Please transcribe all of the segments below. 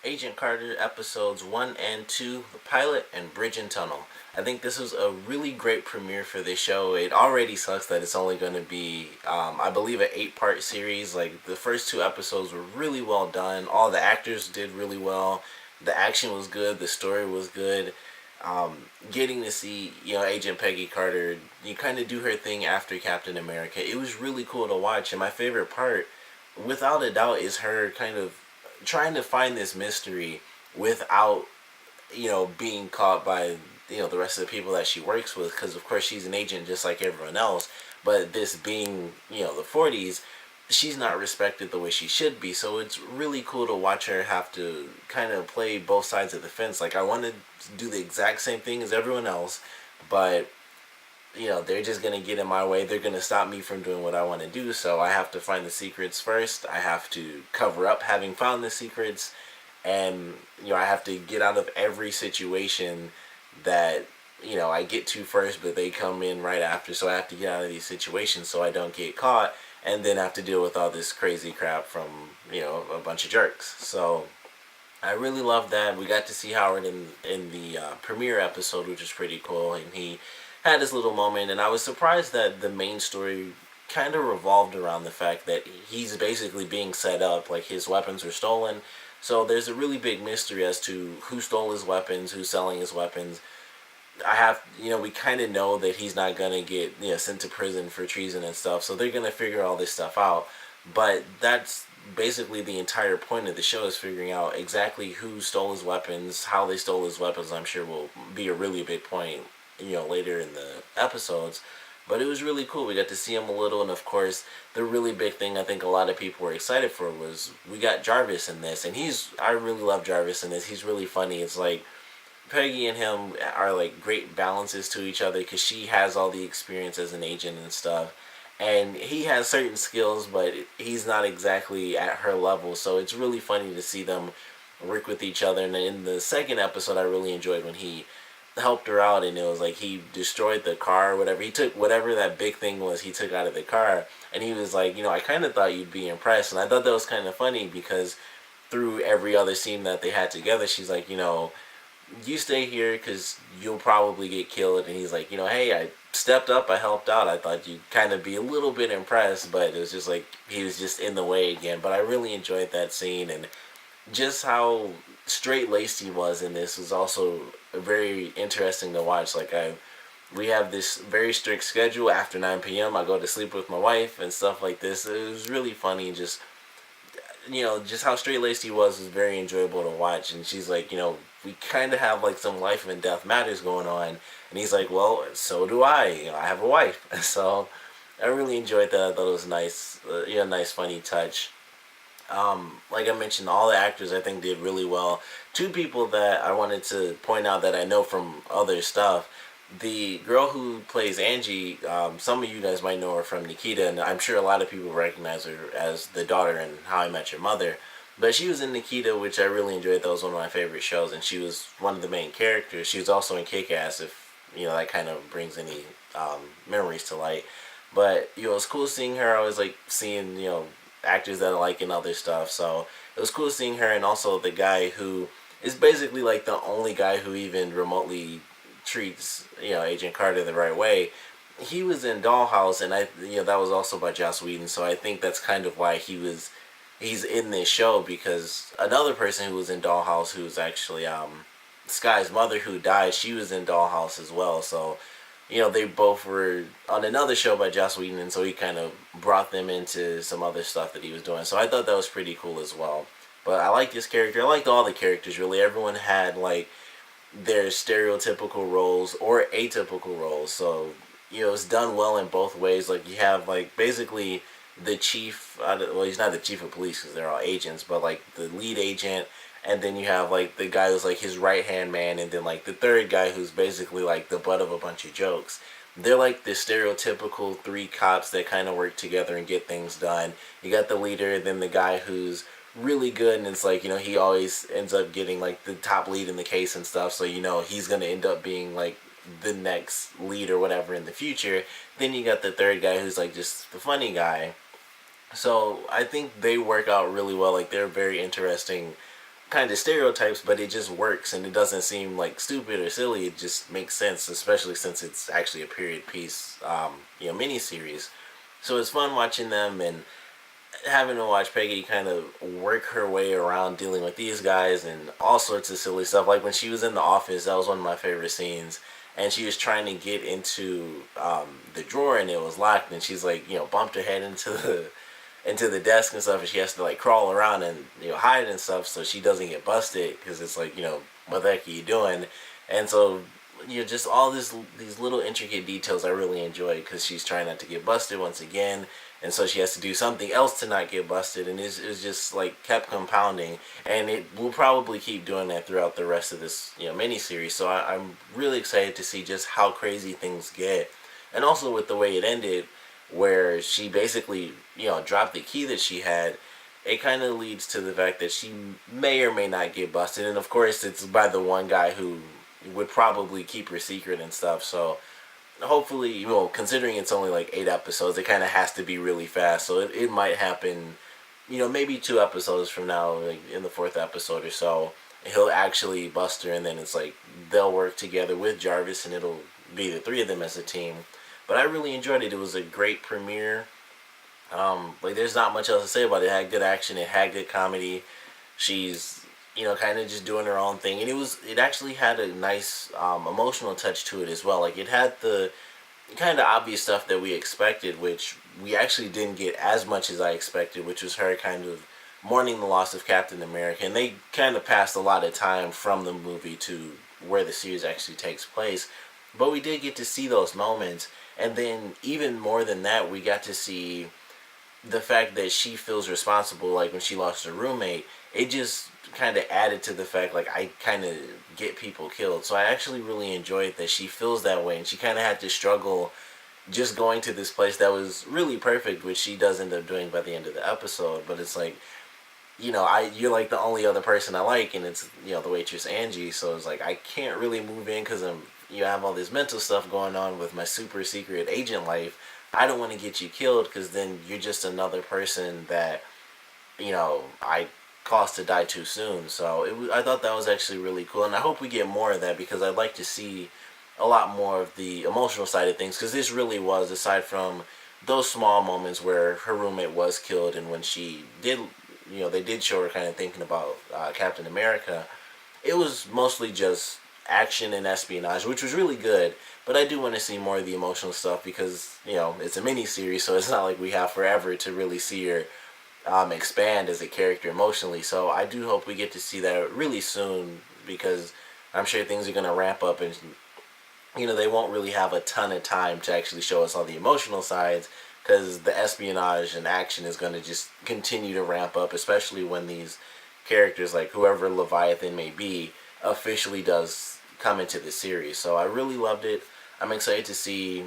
Agent Carter episodes 1 and 2, The Pilot and Bridge and Tunnel. I think this was a really great premiere for this show. It already sucks that it's only going to be, I believe, an 8-part series. Like, the first 2 episodes were really well done. All the actors did really well. The action was good. The story was good. Getting to see, Agent Peggy Carter, you kind of do her thing after Captain America. It was really cool to watch. And my favorite part, without a doubt, is her kind of trying to find this mystery without being caught by the rest of the people that she works with, because of course she's an agent just like everyone else, but this being the 40s, she's not respected the way she should be. So it's really cool to watch her have to kind of play both sides of the fence. Like, I want to do the exact same thing as everyone else, but they're just going to get in my way. They're going to stop me from doing what I want to do. So I have to find the secrets first. I have to cover up having found the secrets. And, I have to get out of every situation that, I get to first, but they come in right after. So I have to get out of these situations so I don't get caught and then have to deal with all this crazy crap from, a bunch of jerks. So I really love that. We got to see Howard in the premiere episode, which is pretty cool. And he had his little moment, and I was surprised that the main story kind of revolved around the fact that he's basically being set up, like his weapons were stolen. So there's a really big mystery as to who stole his weapons, who's selling his weapons. We kind of know that he's not going to get, sent to prison for treason and stuff, so they're going to figure all this stuff out. But that's basically the entire point of the show, is figuring out exactly who stole his weapons, how they stole his weapons. I'm sure will be a really big point later in the episodes. But it was really cool. We got to see him a little, and of course, the really big thing I think a lot of people were excited for was we got Jarvis in this, and I really love Jarvis in this. He's really funny. It's like Peggy and him are like great balances to each other, because she has all the experience as an agent and stuff, and he has certain skills, but he's not exactly at her level. So it's really funny to see them work with each other. And in the second episode, I really enjoyed when he helped her out, and it was like he destroyed the car or whatever. He took whatever that big thing was he took out of the car, and he was like, I kind of thought you'd be impressed. And I thought that was kind of funny, because through every other scene that they had together, she's like, you stay here because you'll probably get killed. And he's like, hey, I stepped up, I helped out, I thought you'd kind of be a little bit impressed. But it was just like he was just in the way again. But I really enjoyed that scene, and just how straight-laced he was in this was also very interesting to watch. Like, we have this very strict schedule. After 9 p.m. I go to sleep with my wife and stuff like this. It was really funny. Just how straight-laced he was very enjoyable to watch. And she's like, we kind of have like some life and death matters going on. And he's like, well, so do I. I have a wife. So I really enjoyed that. I thought it was nice, nice funny touch. Like I mentioned, all the actors I think did really well. 2 people that I wanted to point out that I know from other stuff. The girl who plays Angie, some of you guys might know her from Nikita, and I'm sure a lot of people recognize her as the daughter in How I Met Your Mother. But she was in Nikita, which I really enjoyed. That was one of my favorite shows, and she was one of the main characters. She was also in Kick-Ass, if that kind of brings any memories to light. But it's cool seeing her. I was like seeing actors that I like in other stuff. So it was cool seeing her, and also the guy who is basically like the only guy who even remotely treats Agent Carter the right way. He was in Dollhouse, and that was also by Joss Whedon. So I think that's kind of why he's in this show, because another person who was in Dollhouse, who's actually Sky's mother who died, she was in Dollhouse as well. So they both were on another show by Joss Whedon, and so he kind of brought them into some other stuff that he was doing. So I thought that was pretty cool as well. But I liked this character. I liked all the characters, really. Everyone had like their stereotypical roles or atypical roles. So it's done well in both ways. Like, you have like basically the chief, well, he's not the chief of police because they're all agents, but like the lead agent, and then you have like the guy who's like his right hand man, and then like the third guy who's basically like the butt of a bunch of jokes. They're like the stereotypical 3 cops that kind of work together and get things done. You got the leader, then the guy who's really good, and it's like, he always ends up getting like the top lead in the case and stuff, so he's gonna end up being like the next lead or whatever in the future. Then you got the third guy who's like just the funny guy. So I think they work out really well. Like, they're very interesting kind of stereotypes, but it just works and it doesn't seem like stupid or silly. It just makes sense, especially since it's actually a period piece, miniseries. So it's fun watching them and having to watch Peggy kind of work her way around dealing with these guys and all sorts of silly stuff. Like when she was in the office, that was one of my favorite scenes. And she was trying to get into the drawer and it was locked. And she's like, bumped her head into the desk and stuff, and she has to like crawl around and hide and stuff so she doesn't get busted because it's like what the heck are you doing? And so just all these little intricate details I really enjoy because she's trying not to get busted once again, and so she has to do something else to not get busted, and it's just like kept compounding, and it will probably keep doing that throughout the rest of this miniseries. So I'm really excited to see just how crazy things get, and also with the way it ended, where she basically dropped the key that she had. It kind of leads to the fact that she may or may not get busted, and of course it's by the one guy who would probably keep her secret and stuff. So hopefully, considering it's only like 8 episodes, it kind of has to be really fast. So it might happen, maybe 2 episodes from now, like in the 4th episode or so, he'll actually bust her, and then it's like they'll work together with Jarvis, and it'll be the 3 of them as a team. But I really enjoyed it. It was a great premiere. There's not much else to say about it. It had good action. It had good comedy. She's kind of just doing her own thing, and it actually had a nice emotional touch to it as well. Like it had the kind of obvious stuff that we expected, which we actually didn't get as much as I expected, which was her kind of mourning the loss of Captain America, and they kind of passed a lot of time from the movie to where the series actually takes place. But we did get to see those moments, and then even more than that, we got to see the fact that she feels responsible. Like when she lost her roommate, it just kind of added to the fact like I kind of get people killed. So I actually really enjoyed that she feels that way, and she kind of had to struggle just going to this place that was really perfect, which she does end up doing by the end of the episode. But it's like, you're like the only other person I like, and it's the waitress Angie. So it's like I can't really move in because I have all this mental stuff going on with my super secret agent life. I don't want to get you killed because then you're just another person that I caused to die too soon. So I thought that was actually really cool, and I hope we get more of that because I'd like to see a lot more of the emotional side of things, because this really was, aside from those small moments where her roommate was killed and when she did, they did show her kind of thinking about Captain America, it was mostly just action and espionage, which was really good. But I do want to see more of the emotional stuff because it's a mini series, so it's not like we have forever to really see her expand as a character emotionally. So I do hope we get to see that really soon, because I'm sure things are going to ramp up, and they won't really have a ton of time to actually show us all the emotional sides, because the espionage and action is going to just continue to ramp up, especially when these characters, like whoever Leviathan may be, officially does come into the series. So I really loved it. I'm excited to see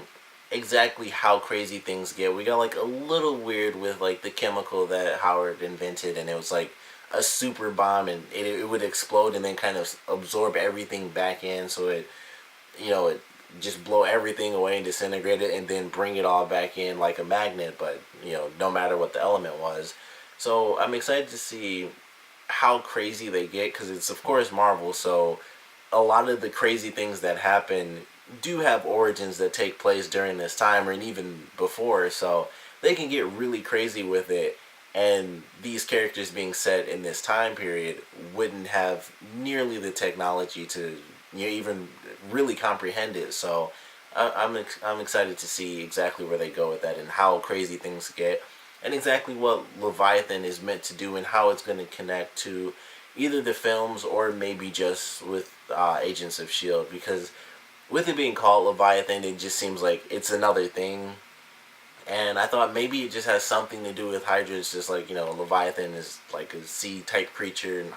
exactly how crazy things get. We got like a little weird with like the chemical that Howard invented, and it was like a super bomb, and it would explode and then kind of absorb everything back in, so it just blow everything away and disintegrate it and then bring it all back in like a magnet, but no matter what the element was. So I'm excited to see how crazy they get, because it's of course Marvel, so a lot of the crazy things that happen do have origins that take place during this time or even before, so they can get really crazy with it, and these characters being set in this time period wouldn't have nearly the technology to even really comprehend it. So I'm excited to see exactly where they go with that and how crazy things get, and exactly what Leviathan is meant to do and how it's going to connect to either the films or maybe just with Agents of S.H.I.E.L.D. Because with it being called Leviathan, it just seems like it's another thing. And I thought maybe it just has something to do with Hydra. It's just like, Leviathan is like a sea-type creature, and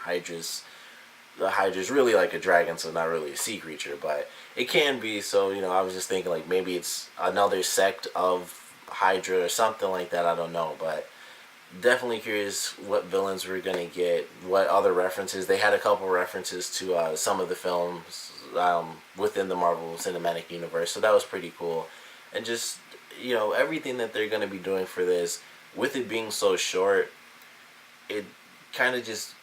the Hydra's really like a dragon, so not really a sea creature, but it can be. So, I was just thinking like maybe it's another sect of Hydra or something like that. I don't know, but definitely curious what villains we're going to get, what other references. They had a couple references to some of the films within the Marvel Cinematic Universe, so that was pretty cool. And just, everything that they're going to be doing for this, with it being so short, it kind of just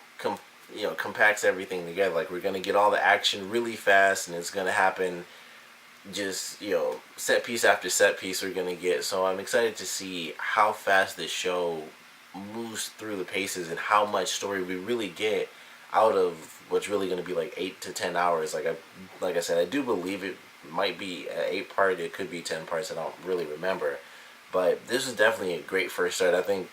compacts everything together. Like, we're gonna get all the action really fast, and it's gonna happen just set piece after set piece we're gonna get. So I'm excited to see how fast this show moves through the paces and how much story we really get out of what's really going to be like 8 to 10 hours. Like I said, I do believe it might be an 8 part. It could be 10 parts. I don't really remember, but this was definitely a great first start. I think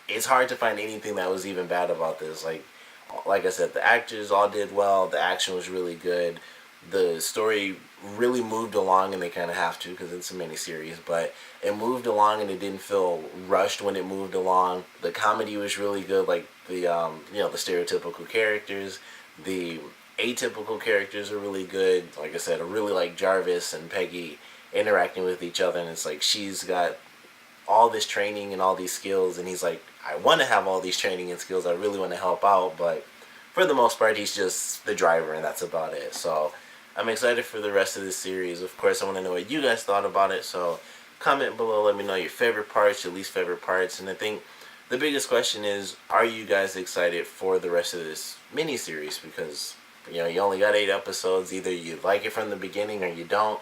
it's hard to find anything that was even bad about this. Like I said, the actors all did well. The action was really good. The story really moved along, and they kind of have to because it's a miniseries, but it moved along and it didn't feel rushed when it moved along. The comedy was really good, like the stereotypical characters, the atypical characters are really good. Like I said, I really like Jarvis and Peggy interacting with each other, and it's like she's got all this training and all these skills, and he's like, I want to have all these training and skills, I really want to help out, but for the most part he's just the driver and that's about it. So I'm excited for the rest of this series. Of course, I want to know what you guys thought about it, so comment below, let me know your favorite parts, your least favorite parts, and I think the biggest question is, are you guys excited for the rest of this mini-series? Because you only got 8 episodes. Either you like it from the beginning or you don't.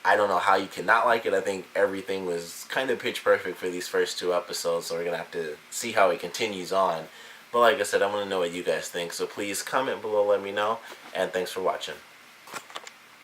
I don't know how you could not like it. I think everything was kind of pitch perfect for these first 2 episodes, so we're going to have to see how it continues on. But like I said, I want to know what you guys think, so please comment below, let me know, and thanks for watching.